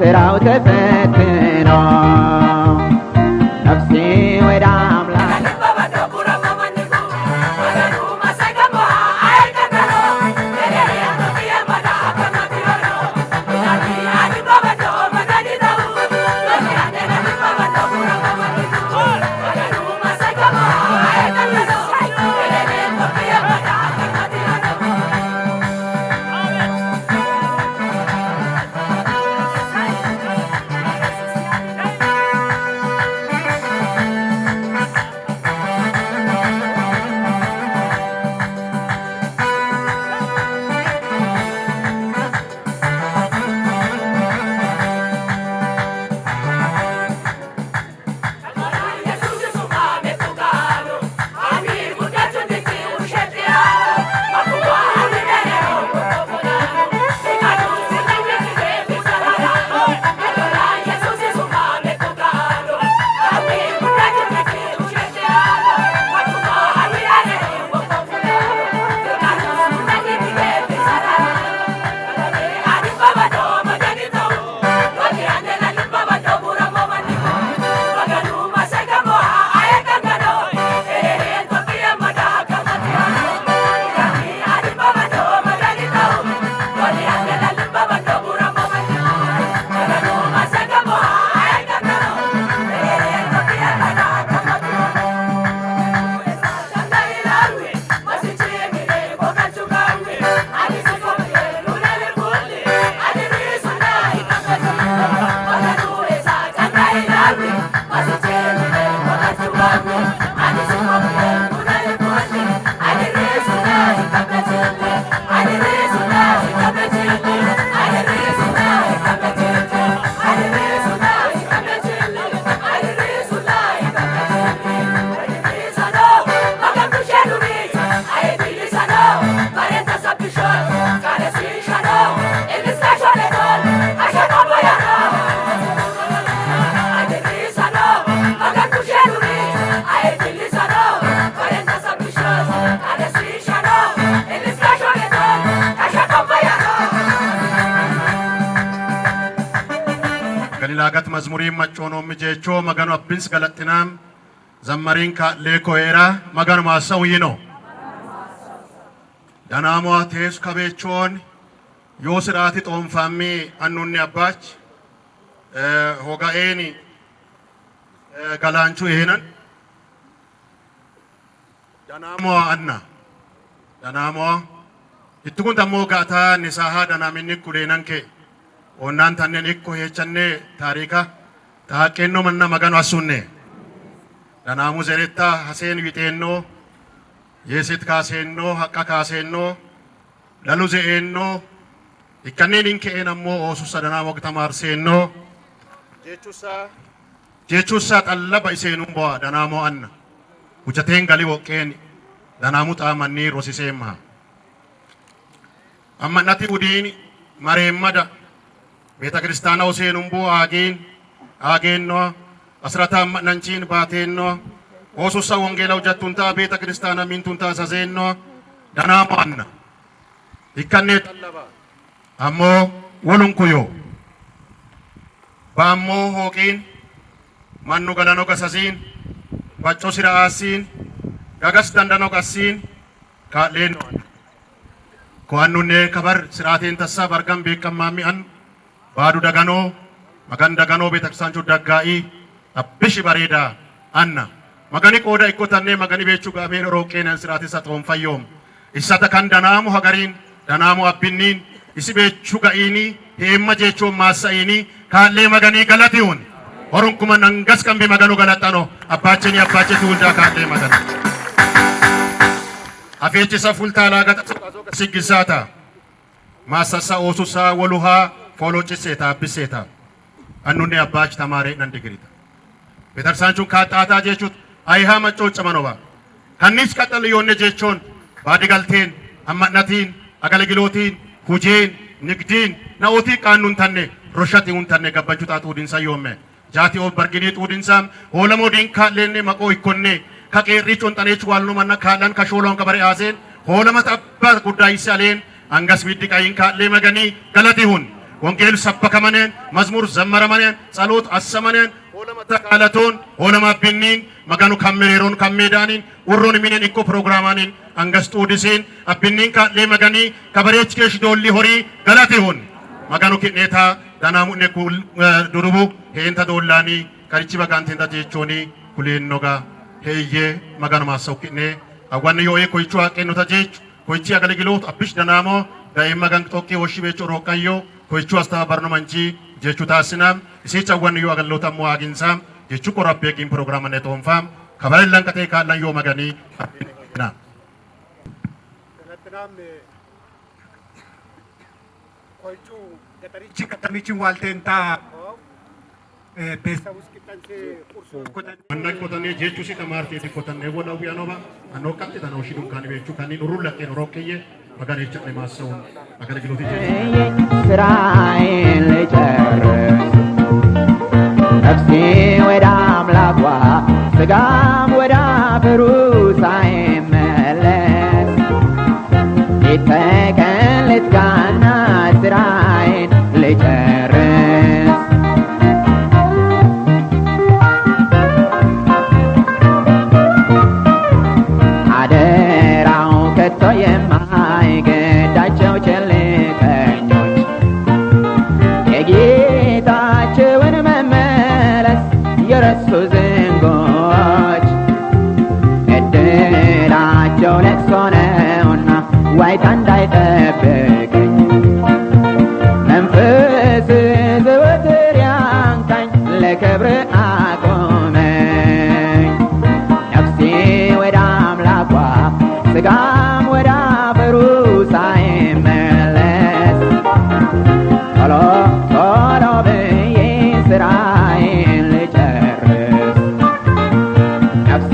ስራው ተፈትኖ ነፍሴ ወደ አምላክ lagat mazmurin machono mijecho magano abbins galattinam zammarin ka lekoera magano masawino danamo ates kabechon yosirati tonfammi annunni abbach hogaeni galanchu enan danamo anna danamo ittukun tammo gata nisaha danaminni kulenanke onnan tannen ikko hechanne tarika taaqenno manna magano asunne danamu zeretta hasen witenno yesit kasenno haqqa kasenno lalu zeenno ikkannen inke enammo osusa danamo gtamarsenno jechusa qallaba isenum bo danamo anna hujaten gali woqqeni danamu xamanni rosisemma amma nati udini maremmada Beta Kristana Hussein Umbu Agenno Asrata Nanchin Batenno Osusa Wongela Ujatunta Beta Kristana Mintunta Sazenno Danamanna Ikkanet Ammo Wolunkuyo Bammo Hokin Mannu Galano Gasasin Bacho Sira Asin Gagas Dandano Gasin Katleno Koannune Kabar Siratin Tassa Bargam Bekam Mami An Badu dagano magan dagano betaksanchu daggai abbishi bareda anna magani qoda ikkotanne magani bechu gaben roqenan sirati saton fayyom isata kan danamu hagarin danamu abbinnin isi bechu gaini hemma jechu masaini kalle magani galatiun horun kuma nangas kambe magano galatano abbacheni abbacheti unda kalle magana afechi safulta laga sigisata masasa osusa waluha Follow Chiseta, Piseta, Anune Abach Tamare Nandigrita. Peter Sancho Katata Jechut, I have a Chochamanova. Hanis Catalione Jechon, Badigaltin, Amatnatin, Agalagilotin, Kujin, Nikdin, Nautik Anuntane, Roshati Untane, Gabajuta Udin Sayome, Jati of Barginit Udinsam, Olamodin Katlene Makoi Kone, Kake Rich on Tanech Walumana Kalan Kasholon Kabari Azen, Holamat Abba Kudai Salen, Angas Vidika Inka Lemagani, Galatihun. ወንጌል ሰበከመነን መዝሙር ዘመረመነን ጸሎት አሰመነን ቃለቶን ኦለማ ቢኒን መጋኑ ካሜሮን ካሜዳኒን ወሮን ሚነን ኢኮ ፕሮግራማኒን አንገስጡ ዲሴን አቢኒን ካሌ መጋኒ ከበሬች ከሽ ዶሊ ሆሪ ገላቴሁን መጋኑ ኪኔታ ዳናሙ ነኩል ዱሩቡ ሄንታ ዶላኒ ከሪቺ በጋንቴንታ ጄቾኒ ኩሌን ኖጋ ሄየ መጋኑ ማሰው ኪኔ አጓን ዮኤ ኮይቹ አቄኑ ተጄች ኮይቺ አገለግሎት አብሽ ዳናሞ ዳይ መጋን ጦቂ ወሺ ቤቾ ሮካዮ ኮይቹ አስተባበርኖ መንቺ ጄቹ ታስናም ሲቻ አጓን ዮ አገለሎታ ሞ አጊንሳም ጄቹ ቆራፔኪን ፕሮግራም ነቶንፋም ከበለላን ከቴ ካላን ዮ መጋኒ ና ተናም ኮይቹ ገጠሪቺ ከተሚቺን ዋልቴንታ ቤሳ ውስጥ ቂጣንሴ ቁርሱ ኮተን አንዳክ ኮተኔ ጄቹ ሲ ተማርቲ ዲ ኮተኔ ወዳው ያኖባ አኖካት ተናው ሺ ዱካን ቤቹ ካኒ ሩላቄ ሮከየ መጋኒ ቸ ለማሰው አገልግሎት ስራዬን ልጨርስ ነፍሴ ወደ አምላኳ ስጋም ወደ አፈሩ ሳይመለስ ሊተቀን ልትጋና ስራዬን ልጨርስ አደራው ከቶ የማይገዳቸው ቸልተኞች የጌታቸውን መመለስ የረሱ ዝንጎች እድላቸው ለቅሶ ነውና ዋይታ እንዳይጠብቀኝ መንፈስ ዘወትር ያንካኝ ለክብር አቆመኝ ነፍሴ ወደ አምላኳ ስጋም ወደ አፈሩ ሳይመለስ ቶሎ ቶሎ ብዬ ስራዬን ልጨርስ ነፍሴ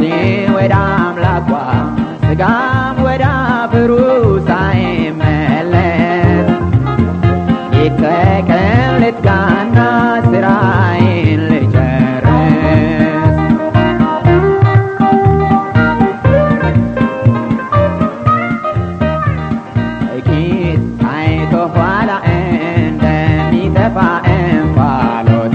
ወደ አምላኳ ስጋም ወደ አፈሩ ሳይመለስ ይተቀን ልትጋና ስራዬን ልጨርስ ጥቂት ታይቶ ኋላ እንደሚጠፋ እንፋሎት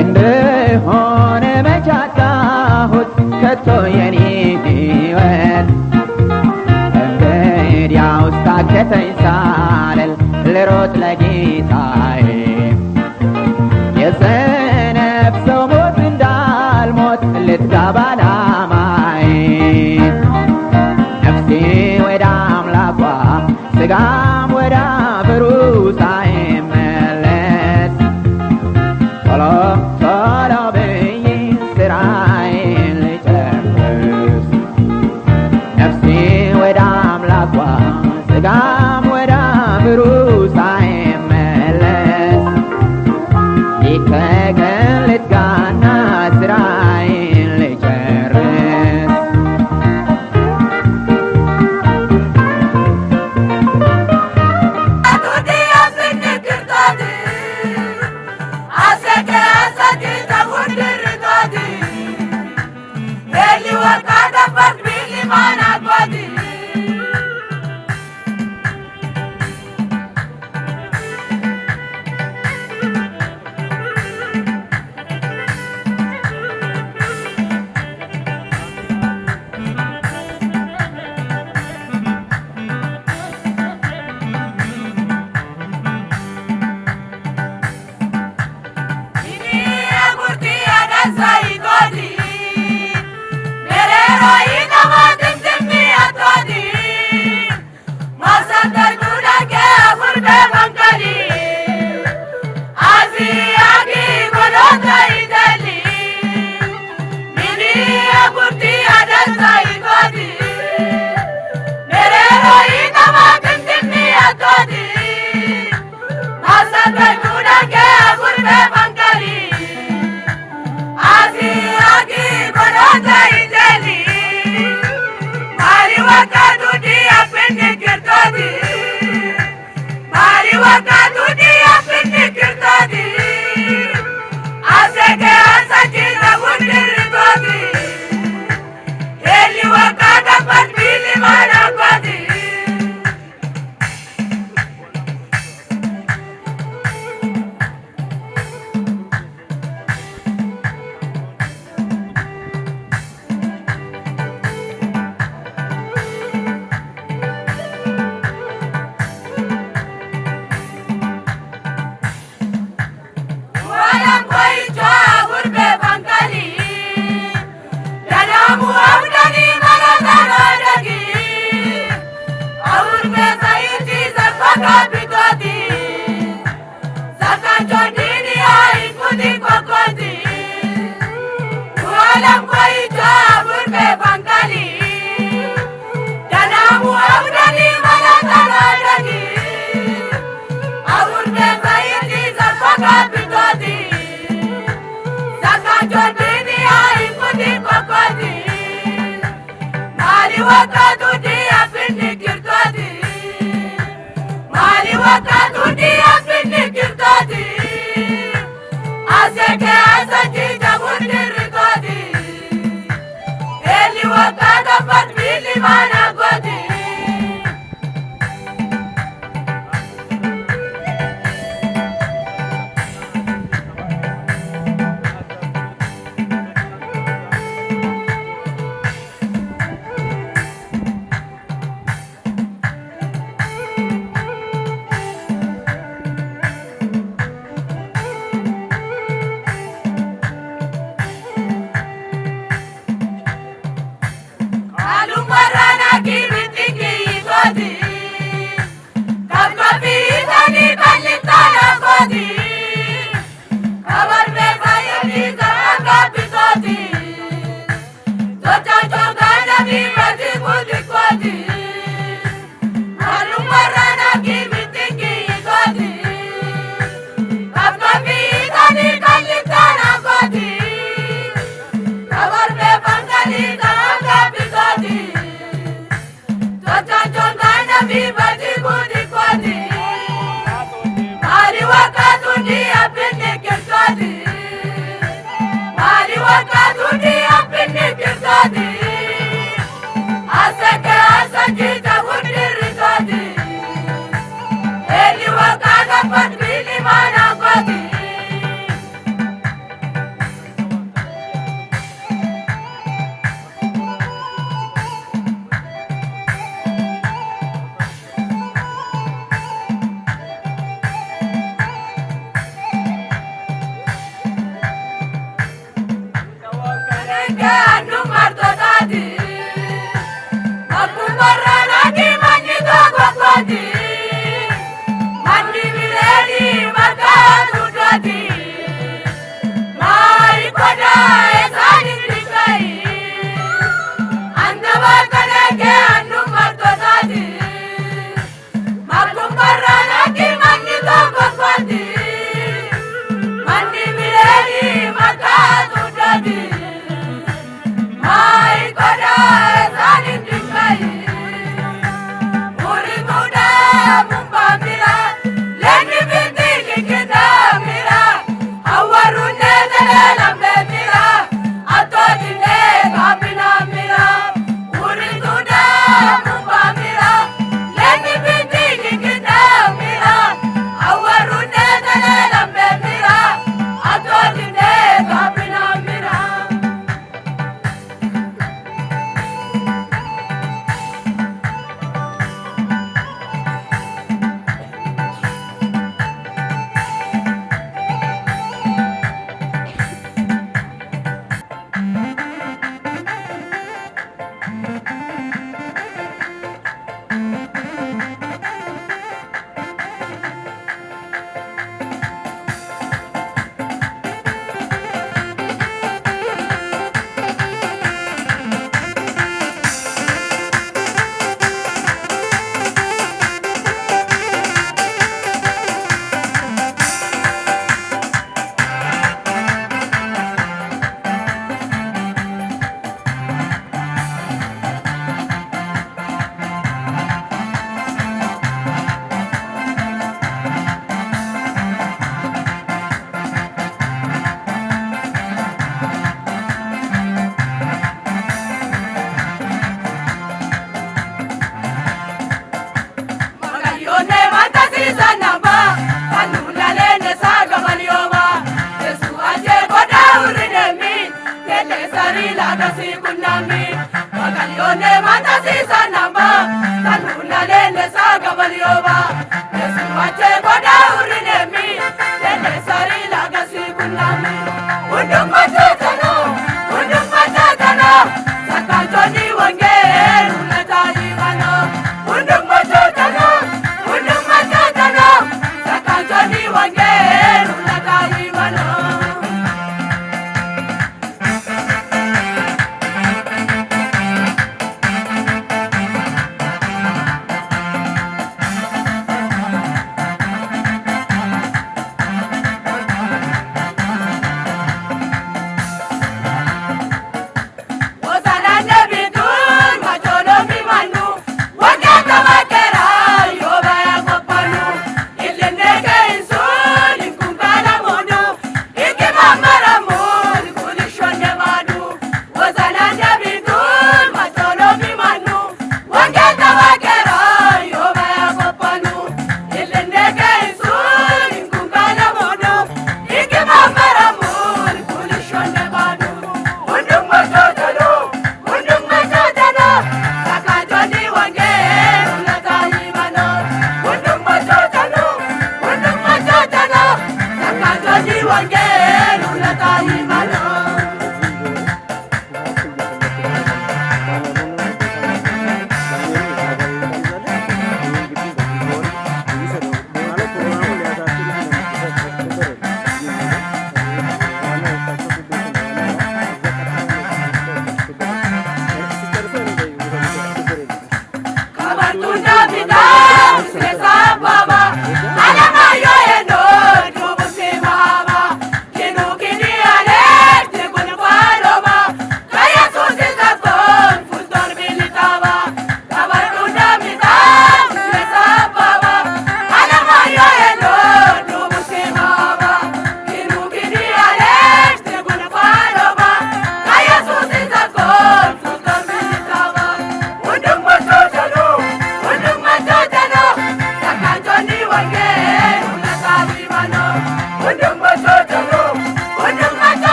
እንደሆነ መቻታሁት ከቶ የኔ ሕይወት እንግዲያውስ ታከተኝ ሳልል ልሮጥ ለጌታዬ የሰነፍ ሰው ሞት እንዳልሞት ልትጋ ባላማዬ ነፍሴ ወደ አምላኳ ስጋም ወደ አፈሩ ሳይመለስ ቶሎ ቶሎ ብዬ ስራዬን ልጨርስ ነፍሴ ወደ አምላኳ ስጋም ወደ አፈሩ ሳይመለስ wakatu dia pinggir tadi, mali wakatu dia pinggir tadi, aseke asati jagundir tadi, eli wakatu pat bili mana godi.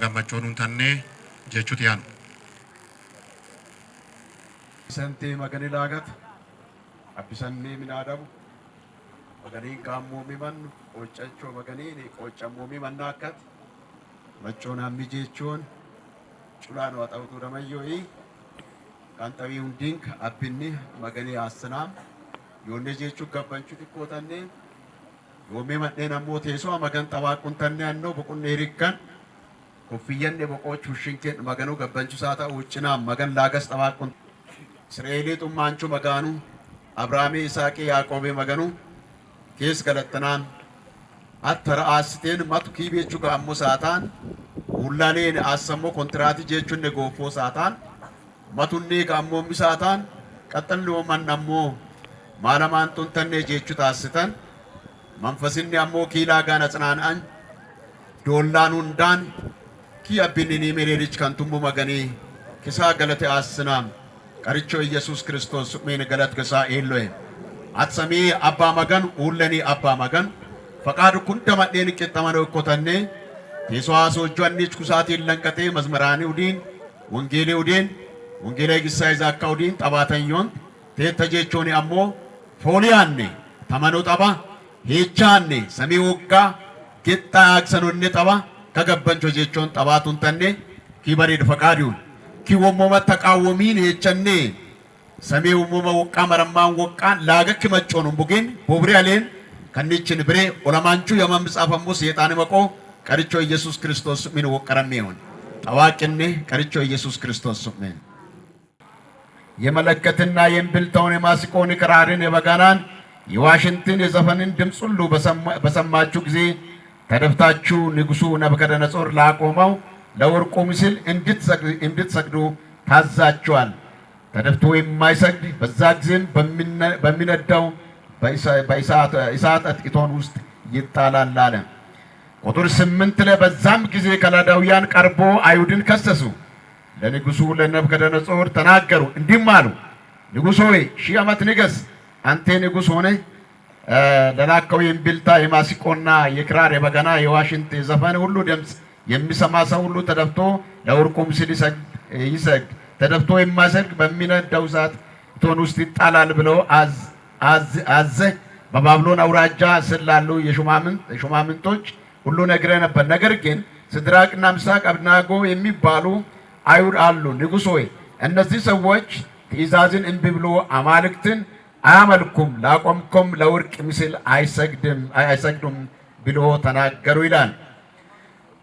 gammachuun tannee jechuuti yaanu. Sentee magani laagat abisannee minaadamu maganii qaammoo mimannu qoccachoo maganii qoccammoo mimanna akkat machoon hammi jechuun culaan waa ta'utu damayyooyi kan ta'ii hundiin abbinni maganii asnaam yoonne jechuu gabbanchu xiqqoo tannee yoomee madheen ammoo teessoo magan xawaaqun tannee annoo boqonnee rikkan koffiyyanne boqochuu shinkeen maganuu gabbanchu saata uccinaa magan laagas xawaaqun Israa'eelii xummaanchu magaanu Abrahaamii Isaaqii Yaaqoobii maganu kees galattanaan attara aasteen matu kiibeechuu gaammoo saataan ullaaleen aasammoo kontiraatii jechuun ne gooffoo saataan matunni gaammoo misaataan qaxxalloo mannammoo maalamaan tuntannee jechuu taasisan manfasinni ammoo kiilaa gaana cinaanaan doollaan hundaan kii abbinni ni mereerich kan tummu maganii kisaa galate aasinaam Karicho Yesus Kristus mene galat kesa eloe. Atsami abba magan ulani abba magan. Fakadu kunta madeni ketamano kotanne. Teso aso juanich kusati lankate mazmarani udin. Wangele gisai zakka udin tabatan yon. Te tajechoni ammo folianne. Tamano taba. Hechanne sami wogga kitta aksanunne taba. Kagabbancho jechon tabatun tanne. Kibarid fakadiun. Ki wamma taqawmin hechanne samee ummuma waqqa marammaan waqqaan laagakki machoon bugin bobri aleen kannichin bire olamanchu yamam ጻፈሙ ሰይጣን መቆ ቀርቾ ኢየሱስ ክርስቶስ ምን ወቀረሜውን ታዋቂነ ቀርቾ ኢየሱስ ክርስቶስ ምን የመለከትና የእምብልታውን የማሲቆን ቅራርን የበጋናን የዋሽንትን የዘፈንን ድምጽ ሁሉ በሰማችሁ ጊዜ ተደፍታችሁ ንጉሱ ነብከደነጾር ላቆመው ለወርቁ ምስል እንድትሰግዱ ታዛችኋል። ተደፍቶ የማይሰግድ በዛ ጊዜም በሚነዳው በእሳት እቶን ውስጥ ይጣላል አለ። ቁጥር 8 ላይ በዛም ጊዜ ከላዳውያን ቀርቦ አይሁድን ከሰሱ። ለንጉሱ ለነብከደነጾር ተናገሩ፣ እንዲህም አሉ፣ ንጉሥ ሆይ 1000 ዓመት ንገስ። አንተ ንጉሥ ሆነ ለላከው የእምቢልታ የማሲቆና የክራር የበገና የዋሽንት የዘፈን ሁሉ ድምጽ የሚሰማ ሰው ሁሉ ተደፍቶ ለወርቁ ምስል ይሰግድ፣ ተደፍቶ የማይሰግድ በሚነዳው እሳት እቶን ውስጥ ይጣላል ብለው አዘ በባቢሎን አውራጃ ስላሉ የሹማምንቶች ሁሉ ነግረ ነበር። ነገር ግን ሲድራቅና ሚሳቅ አብደናጎ የሚባሉ አይሁድ አሉ። ንጉሥ ሆይ እነዚህ ሰዎች ትእዛዝን እምቢ ብሎ አማልክትን አያመልኩም፣ ላቆምከውም ለወርቅ ምስል አይሰግዱም ብሎ ተናገሩ ይላል።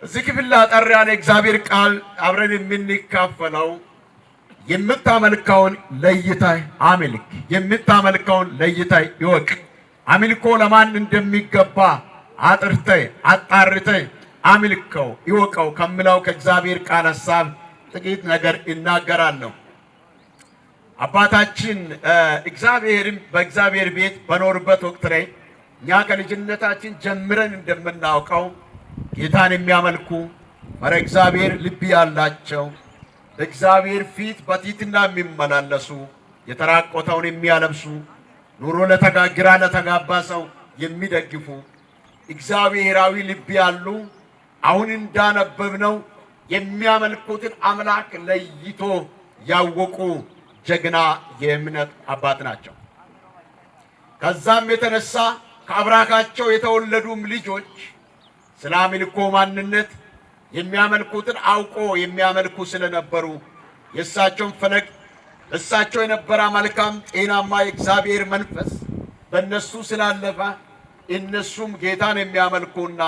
እዚህ ክፍል አጠር ያለ እግዚአብሔር ቃል አብረን የምንካፈለው የምታመልከውን ለይተህ አምልክ፣ የምታመልከውን ለይተህ ይወቅ። አምልኮ ለማን እንደሚገባ አጥርተህ አጣርተህ አምልከው ይወቀው ከሚለው ከእግዚአብሔር ቃል ሐሳብ ጥቂት ነገር እናገራለሁ። አባታችን እግዚአብሔርም በእግዚአብሔር ቤት በኖርበት ወቅት ላይ እኛ ከልጅነታችን ጀምረን እንደምናውቀው ጌታን የሚያመልኩ ፈረ እግዚአብሔር ልብ ያላቸው በእግዚአብሔር ፊት በትሕትና የሚመላለሱ የተራቆተውን የሚያለብሱ ኑሮ ግራ ለተጋባ ሰው የሚደግፉ እግዚአብሔራዊ ልብ ያሉ አሁን እንዳነበብነው የሚያመልኩትን አምላክ ለይቶ ያወቁ ጀግና የእምነት አባት ናቸው። ከዛም የተነሳ ከአብራካቸው የተወለዱም ልጆች ስለ አምልኮ ማንነት የሚያመልኩትን አውቆ የሚያመልኩ ስለነበሩ የእሳቸውን ፈለግ እሳቸው የነበረ መልካም ጤናማ የእግዚአብሔር መንፈስ በእነሱ ስላለፈ እነሱም ጌታን የሚያመልኩና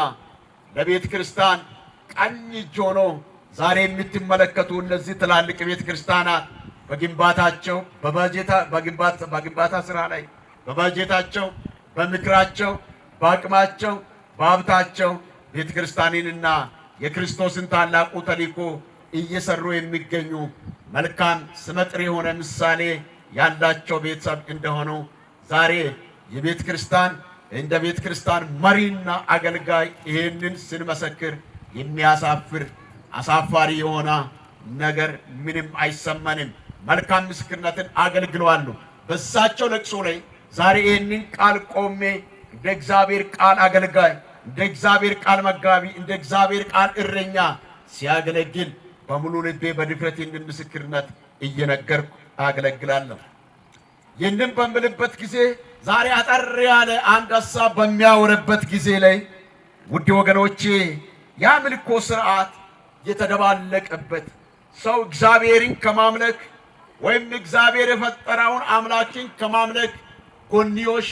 ለቤተ ክርስቲያን ቀኝ እጅ ሆኖ ዛሬ የምትመለከቱ እነዚህ ትላልቅ ቤተ ክርስቲያናት በግንባታቸው በግንባታ ስራ ላይ በባጀታቸው በምክራቸው በአቅማቸው በሀብታቸው ቤተ ክርስቲያንንና የክርስቶስን ታላቁ ተልእኮ እየሰሩ የሚገኙ መልካም ስመጥር የሆነ ምሳሌ ያላቸው ቤተሰብ እንደሆኑ ዛሬ የቤተ ክርስቲያን እንደ ቤተ ክርስቲያን መሪና አገልጋይ ይህንን ስንመሰክር የሚያሳፍር አሳፋሪ የሆነ ነገር ምንም አይሰማንም። መልካም ምስክርነትን አገልግለዋል። በእሳቸው ለቅሶ ላይ ዛሬ ይህንን ቃል ቆሜ እንደ እግዚአብሔር ቃል አገልጋይ፣ እንደ እግዚአብሔር ቃል መጋቢ፣ እንደ እግዚአብሔር ቃል እረኛ ሲያገለግል በሙሉ ልቤ በድፍረት ይህንን ምስክርነት እየነገርኩ አገለግላለሁ። ይህንን በምልበት ጊዜ ዛሬ አጠር ያለ አንድ ሐሳብ በሚያወረበት ጊዜ ላይ ውድ ወገኖቼ የአምልኮ ስርዓት የተደባለቀበት ሰው እግዚአብሔርን ከማምለክ ወይም እግዚአብሔር የፈጠረውን አምላክን ከማምለክ ጎንዮሽ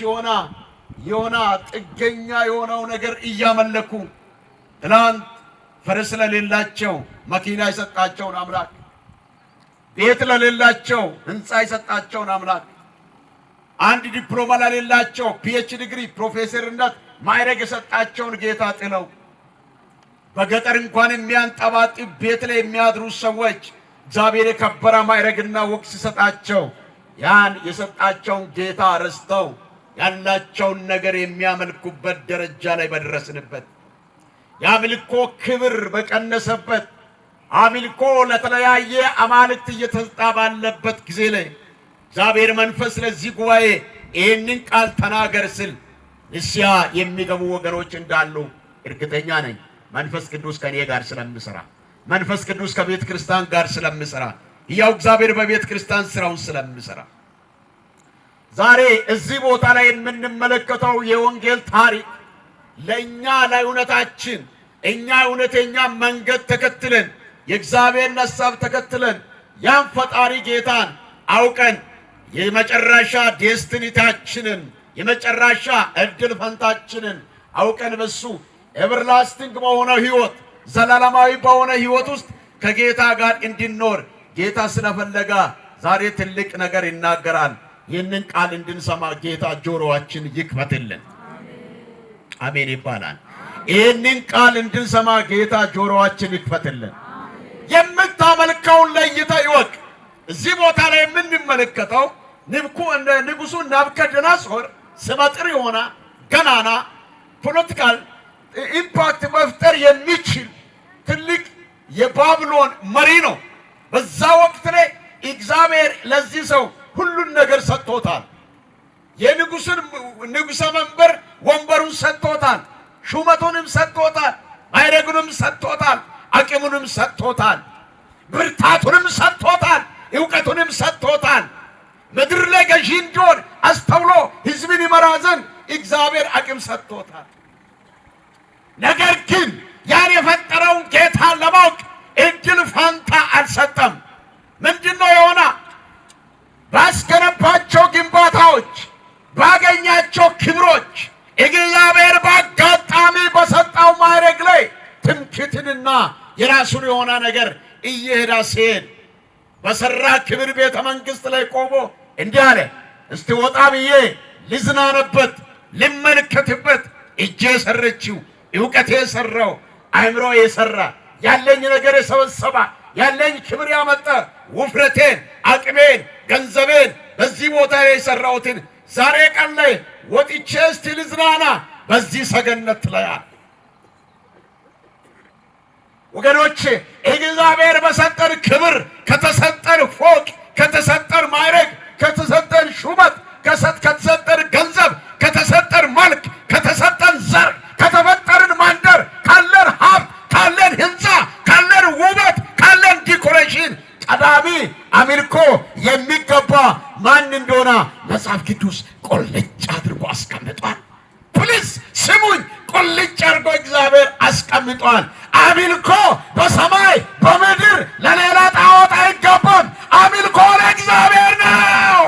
የሆነ ጥገኛ የሆነው ነገር እያመለኩ ትናንት ፈረስ ለሌላቸው መኪና የሰጣቸውን አምላክ፣ ቤት ለሌላቸው ህንፃ የሰጣቸውን አምላክ፣ አንድ ዲፕሎማ ለሌላቸው ፒኤች ዲግሪ ፕሮፌሰርነት ማዕረግ የሰጣቸውን ጌታ ጥለው በገጠር እንኳን የሚያንጠባጥብ ቤት ላይ የሚያድሩ ሰዎች እግዚአብሔር የከበረ ማዕረግና ወግ ሲሰጣቸው ያን የሰጣቸውን ጌታ ረስተው ያላቸውን ነገር የሚያመልኩበት ደረጃ ላይ በደረስንበት፣ የአምልኮ ክብር በቀነሰበት፣ አምልኮ ለተለያየ አማልክት እየተሰጠ ባለበት ጊዜ ላይ እግዚአብሔር መንፈስ ለዚህ ጉባኤ ይህንን ቃል ተናገር ስል ንስሐ የሚገቡ ወገኖች እንዳሉ እርግጠኛ ነኝ። መንፈስ ቅዱስ ከኔ ጋር ስለምሰራ፣ መንፈስ ቅዱስ ከቤተ ክርስቲያን ጋር ስለምሰራ፣ ያው እግዚአብሔር በቤተ ክርስቲያን ስራውን ስለምሰራ ዛሬ እዚህ ቦታ ላይ የምንመለከተው የወንጌል ታሪክ ለእኛ ለእውነታችን እኛ እውነተኛ መንገድ ተከትለን የእግዚአብሔርን ሐሳብ ተከትለን ያን ፈጣሪ ጌታን አውቀን የመጨረሻ ዴስቲኒታችንን የመጨረሻ እድል ፈንታችንን አውቀን በሱ ኤቨርላስቲንግ በሆነ ህይወት ዘላለማዊ በሆነ ህይወት ውስጥ ከጌታ ጋር እንድንኖር ጌታ ስለፈለገ ዛሬ ትልቅ ነገር ይናገራል። ይህንን ቃል እንድንሰማ ጌታ ጆሮአችን ይክፈትልን። አሜን ይባላል። ይህንን ቃል እንድንሰማ ጌታ ጆሮአችን ይክፈትልን። የምታመልከውን ለይተህ ይወቅ። እዚህ ቦታ ላይ የምንመለከተው ንጉሡ ናቡከደነፆር ስመጥር የሆነ ገናና ፖለቲካል ኢምፓክት መፍጠር የሚችል ትልቅ የባቢሎን መሪ ነው። በዛ ወቅት ላይ እግዚአብሔር ለዚህ ሰው ሁሉን ነገር ሰጥቶታል። የንጉሠ መንበር ወንበሩን ሰጥቶታል፣ ሹመቱንም ሰጥቶታል፣ ማዕረጉንም ሰጥቶታል፣ አቅሙንም ሰጥቶታል፣ ብርታቱንም ሰጥቶታል፣ እውቀቱንም ሰጥቶታል። ምድር ላይ ገዢ እንዲሆን አስተውሎ እግዚአብሔር አቅም ሰጥቶታል። ነገር ግን ያን የፈጠረውን ጌታ ለማወቅ እድል ፋንታ አልሰጠም። ምንድነው የሆነ? ባስገነባቸው ግንባታዎች፣ ባገኛቸው ክብሮች እግዚአብሔር በአጋጣሚ በሰጠው ማዕረግ ላይ ትምክህትንና የራሱን የሆነ ነገር እየሄዳ ሲሄድ በሰራ ክብር ቤተ መንግሥት ላይ ቆሞ እንዲህ አለ፣ እስቲ ወጣ ብዬ ልዝናነበት፣ ልመልከትበት። እጄ የሰረችው እውቀቴ የሰራው አእምሮ የሰራ ያለኝ ነገር የሰበሰባ ያለኝ ክብር ያመጣ ውፍረቴን፣ አቅሜን፣ ገንዘቤን በዚህ ቦታ ላይ የሰራሁትን ዛሬ ቀን ላይ ወጥቼ እስቲ ልዝናና በዚህ ሰገነት ላይ አለ። ወገኖቼ እግዚአብሔር በሰጠን ክብር፣ ከተሰጠን ፎቅ፣ ከተሰጠን ማዕረግ፣ ከተሰጠን ሹመት፣ ከተሰጠን ገንዘብ፣ ከተሰጠን መልክ፣ ከተሰጠን ዘር፣ ከተፈጠርን መንደር፣ ካለን ሀብት፣ ካለን ህንፃ፣ ካለን ውበት፣ ካለን ዲኮሬሽን ቀዳሚ አምልኮ የሚገባ ማን እንደሆነ መጽሐፍ ቅዱስ ቁልጭ አድርጎ አስቀምጧል። ፕሊዝ ስሙኝ፣ ቁልጭ አድርጎ እግዚአብሔር አስቀምጧል። አምልኮ በሰማይ በምድር ለሌላ ጣዖት አይገባም። አምልኮ ለእግዚአብሔር ነው።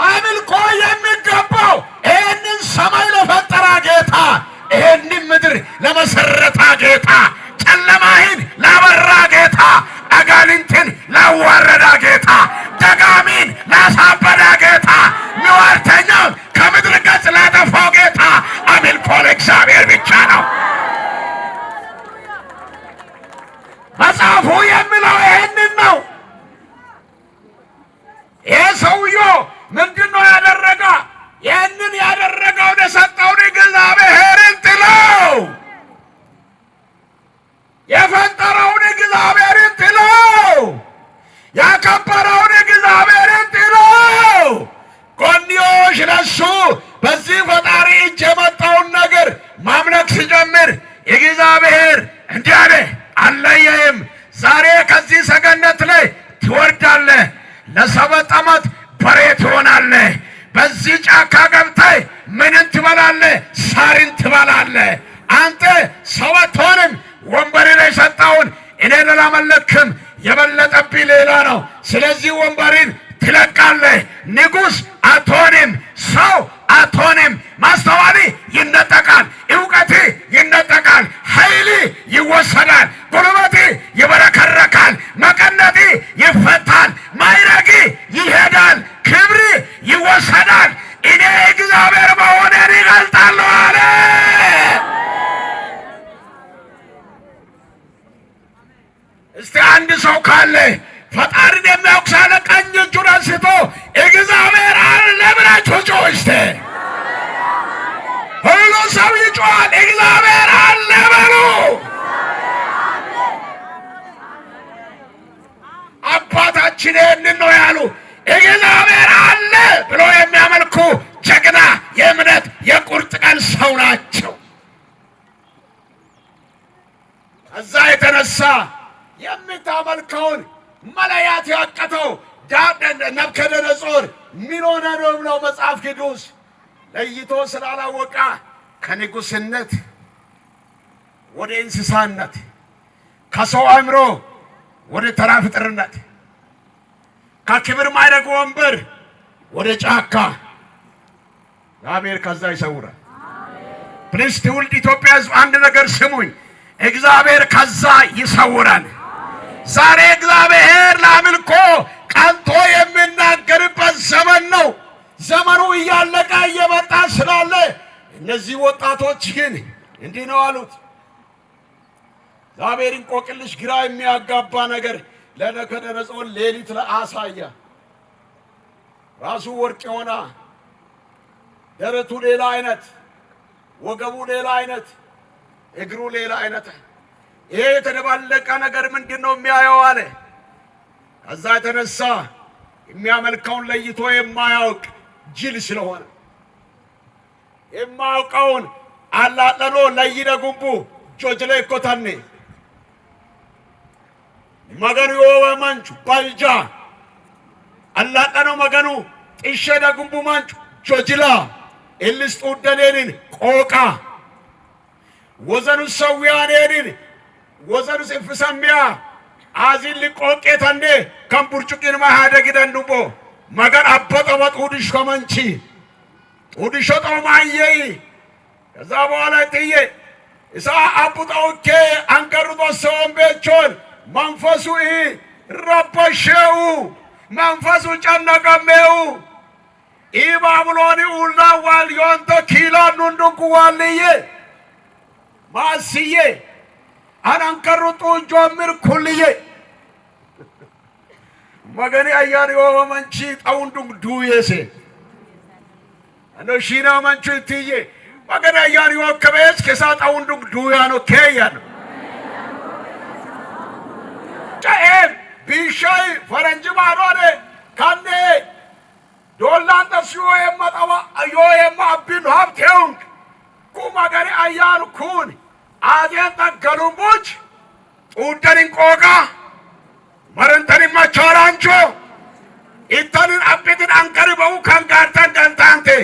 አምልኮ የሚገባው ይህንን ሰማይ ለፈጠረ ጌታ፣ ይህንን ምድር ለመሰረታ ጌታ፣ ጨለማይን ላበራ ጌታ፣ አጋንንትን ላዋረዳ ጌታ፣ ደጋሚን ላሳበዳ ጌታ፣ ምዋርተኛውን ከምድር ገጽ ላጠፋው ጌታ አምልኮ ለእግዚአብሔር ብቻ ነው። መጽሐፉ የሚለው ይህንን ነው። ይህ ሰውዬው ምንድነው ያደረገ? ይህንን ያደረገውን የሰጠውን እግዚአብሔርን ጥለው፣ የፈጠረውን እግዚአብሔርን ጥለው፣ ያከበረውን እግዚአብሔርን ጥለው ጎንዮሽ ለሱ በዚህ ፈጣሪ እጅ የመጣውን ነገር ማምለክ ሲጀምር እግዚአብሔር እንዲህ አለ፣ አለየህም። ዛሬ ከዚህ ሰገነት ላይ ትወርዳለህ፣ ለ7 ዓመት በሬ ትሆናለህ። በዚህ ጫካ ገብተህ ምንን ትበላለህ? ሳርን ትበላለህ። አንተ ሰው አትሆንም። ወንበር ላይ ሰጣውን እኔን አላመለክም፣ የበለጠብኝ ሌላ ነው። ስለዚህ ወንበርን ትለቃለህ። ንጉሥ አትሆንም፣ ሰው አትሆንም። ማስተዋል ይነጠቃል፣ እውቀት ይነጠቃል፣ ኃይል ይወሰዳል፣ ጉልበት ይበረከረካል፣ መቀነት ይፈታል፣ ማዕረግ ይሄዳል፣ ክብር ይወሰዳል። እኔ እግዚአብሔር መሆኔን ይገልጣለሁ አለ። እስቲ አንድ ሰው ካለ ፈጣሪን የሚያውቅ ሳለ ቀኝ እጁን አንስቶ እግዚአብሔር አለ ብላችሁ ጮኹ። እስቲ ሁሉ ሰው ይጮኻል፣ እግዚአብሔር አለ በሉ። አባታችን ይህንን ነው ያሉ። እግዚአብሔር አለ ብሎ የሚያመልኩ ጀግና፣ የእምነት የቁርጥ ቀን ሰው ናቸው። ከዛ የተነሳ የምታመልከውን መለያት ያቀተው ናቡከደነፆር ምን ሆነ ነው ብለው መጽሐፍ ቅዱስ ለይቶ ስላላወቃ ከንጉሥነት ወደ እንስሳነት፣ ከሰው አእምሮ ወደ ተራ ፍጥርነት፣ ከክብር ማዕረግ ወንበር ወደ ጫካ፣ እግዚአብሔር ከዛ ይሰውራል። ፕሊስ ትውልድ ኢትዮጵያ ሕዝብ አንድ ነገር ስሙኝ፣ እግዚአብሔር ከዛ ይሰውራል። ዛሬ እግዚአብሔር ለአምልኮ ቀንቶ የሚናገርበት ዘመን ነው። ዘመኑ እያለቀ እየመጣ ስላለ እነዚህ ወጣቶች ግን እንዲህ ነው አሉት። እግዚአብሔር እንቆቅልሽ ግራ የሚያጋባ ነገር ለናቡከደነፆር ሌሊት ለአሳያ ራሱ ወርቅ የሆነ ደረቱ ሌላ አይነት፣ ወገቡ ሌላ አይነት፣ እግሩ ሌላ አይነት፣ ይሄ የተደባለቀ ነገር ምንድን ነው የሚያየው አለ። ከዛ የተነሳ የሚያመልከውን ለይቶ የማያውቅ ጅል ስለሆነ የማያውቀውን አላጠኖ ለይደ ጉቡ ጆጅሌ ኮታኔ መገኑ የወመንቹ ባልጃ አላጠኖ መገኑ Isheda gumbuman chojila. Illis uddanenin qoqa. Wazanu sawiyanenin. Wazanu sefisamiya. Azilli qoqetande kan burcuqin mahada gidan dubo. Magar abbatabat udish kamanchi. Udishot omaye. ከዛ በኋላ ጥዬ እሳ አቡጣውኬ አንቀርጦ ሰውን ቤቾን መንፈሱ ረበሸው መንፈሱ ጨነቀሜው ኢባብሎኒ ኡላዋል ዮንቶ ኪላኑ እንዱንኩዋልዬ ማስዬ አናንቀርጡ ጆምር ኩልዬ መገኔ አያሪ ወመንቺ ጣውንዱም ዱየሴ ano shina manchu tiye magana yari wakabes ke sath aunduk duyano keyano chae bishai faranji marone kanne dolanda suye matawa ayoye mabin habteung kumagari ayar kun ajen tak galumbuch untarin koga marantarin macharancho intanin abitin ankari bau kangartan gantante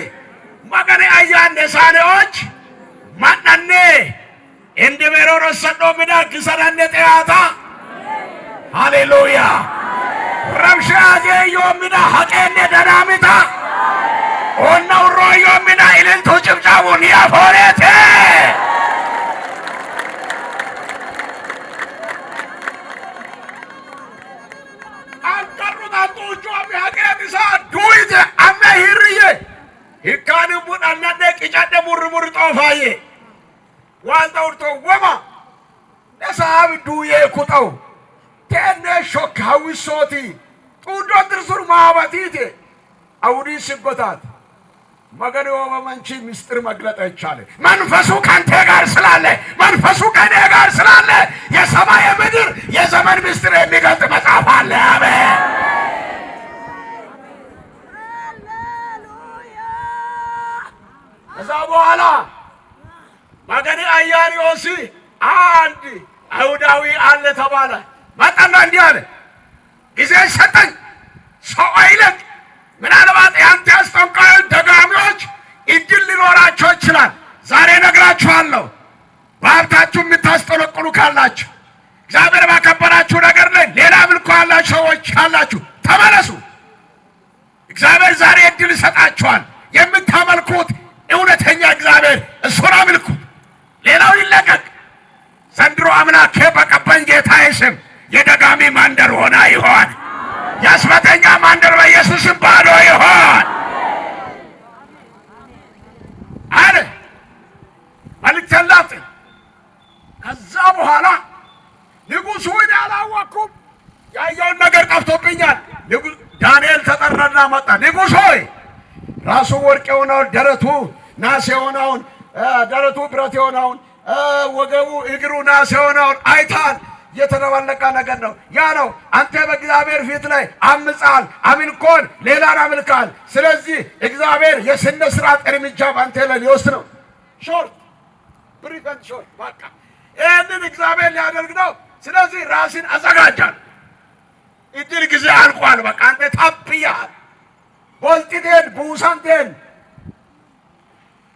magane ayan nesaneoch mananne ende meroro saddo mida kisananne teata hallelujah rabsha age yomida haqenne danamita onna uro yomida ilin tuchimjawun ya forete ankarru da tuju abi haqeti sa duite amme hiriye Hikani pun anak dek ijatnya mur-mur tofaye. Wanta urto wama. Nesa abi duye kutau. Tenne shock hawi soti. Udo tersur mahabati te. Audi sigotat. Magane wama manchi mister maglat አይቻለ መንፈሱ ካንተ ጋር ስላለ መንፈሱ ከኔ ጋር ስላለ የሰማይ ምድር የዘመን ሚስጥር የሚገልጥ መጽሐፍ አለ አሜን እዛ በኋላ ማገኔ አያሪዮሲ አንድ አይሁዳዊ አለ ተባለ መጣና እንዲህ አለ ጊዜ ሰጠኝ ሰው አይለቅ ምናልባት ያንተ አስጠንቃዮች ደጋሚዎች እድል ሊኖራቸው ይችላል ዛሬ ነግራችኋለሁ በሀብታችሁ የምታስጠለቅሉ ካላችሁ እግዚአብሔር ባከበራችሁ ነገር ላይ ሌላ አምልኮ ያላችሁ ሰዎች ካላችሁ ተመለሱ እግዚአብሔር ዛሬ እድል ይሰጣችኋል የምታመልኩት እውነተኛ እግዚአብሔር እሱን አምልኩ ሌላው ይለቀቅ ዘንድሮ አምላኬ በቀባኝ ጌታዬ ስም የደጋሚ ማንደር ሆና ይሆን ያስመተኛ ማንደር በኢየሱስ ስም ባዶ ይሆን አለ መልክተላት ከዛ በኋላ ንጉሡ ያላወኩም ያየውን ነገር ጠፍቶብኛል ዳንኤል ተጠራና መጣ ንጉሥ ሆይ ራሱ ወርቅ የሆነውን ደረቱ ናስ የሆነውን ደረቱ ብረት የሆነውን ወገቡ እግሩ ናስ የሆነውን አይታል የተደባለቀ ነገር ነው ያ ነው አንተ በእግዚአብሔር ፊት ላይ አምጻል አምልኮን ሌላን አምልካል ስለዚህ እግዚአብሔር የስነ ስርዓት እርምጃ ባንተ ላይ ሊወስድ ነው ሾርት ብሪፈንት ሾርት በቃ ይህንን እግዚአብሔር ሊያደርግ ነው ስለዚህ ራስን አዘጋጃል እድል ጊዜ አልቋል በቃ አንተ ታብያል ቦልቲቴን ቡሳንቴን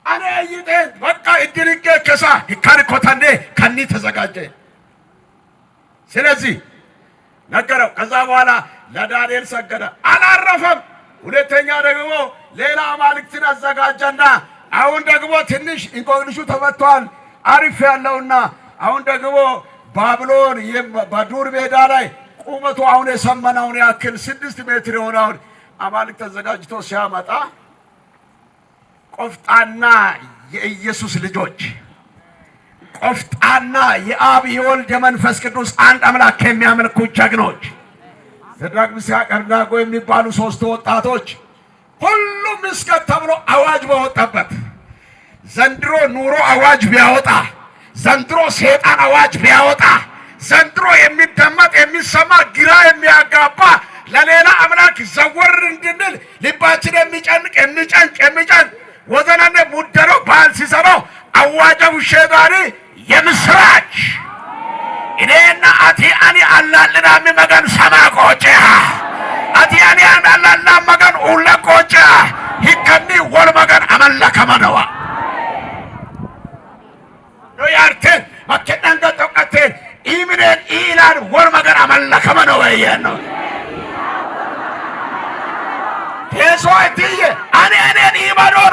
አኔ ይቴን በቃ እድል ከሳ ይካሪ ኮታኔ ከኒ ተዘጋጀ ስለዚህ ነገረው ከዛ በኋላ ለዳንኤል ሰገደ አላረፈም ሁለተኛ ደግሞ ሌላ አማልክትን አዘጋጀና አሁን ደግሞ ትንሽ እንቆቅልሹ ተፈቷል አሪፍ ያለውና አሁን ደግሞ ባቢሎን በዱር ሜዳ ላይ ቁመቱ አሁን የሰመናውን ያክል 6 ሜትር የሆነውን አማልክት ተዘጋጅቶ ሲያመጣ ቆፍጣና የኢየሱስ ልጆች ቆፍጣና የአብ የወልድ የመንፈስ ቅዱስ አንድ አምላክ የሚያመልኩ ጀግኖች ሲድራቅ ሚሳቅ አብደናጎ የሚባሉ 3 ወጣቶች ሁሉም እስከት ተብሎ አዋጅ በወጣበት ዘንድሮ ኑሮ አዋጅ ቢያወጣ ዘንድሮ ሰይጣን አዋጅ ቢያወጣ ዘንድሮ የሚደመጥ የሚሰማ ግራ የሚያጋባ ለሌላ አምላክ ዘወር እንድንል ልባችን የሚጨንቅ ወዘናነ ሙደሮ ባል ሲሰራው አዋጀው ሸዳሪ የምስራች እኔና አቲአኒ አላልና መገን ሰማቆቼ አቲአኒ አላልና መገን ሁለቆቼ hikanni walumagan amallakamaanawa no yaarte makkedhanga tokkatte iminen ilan walumagan amallakamaanawa yeno eso etiye ane imano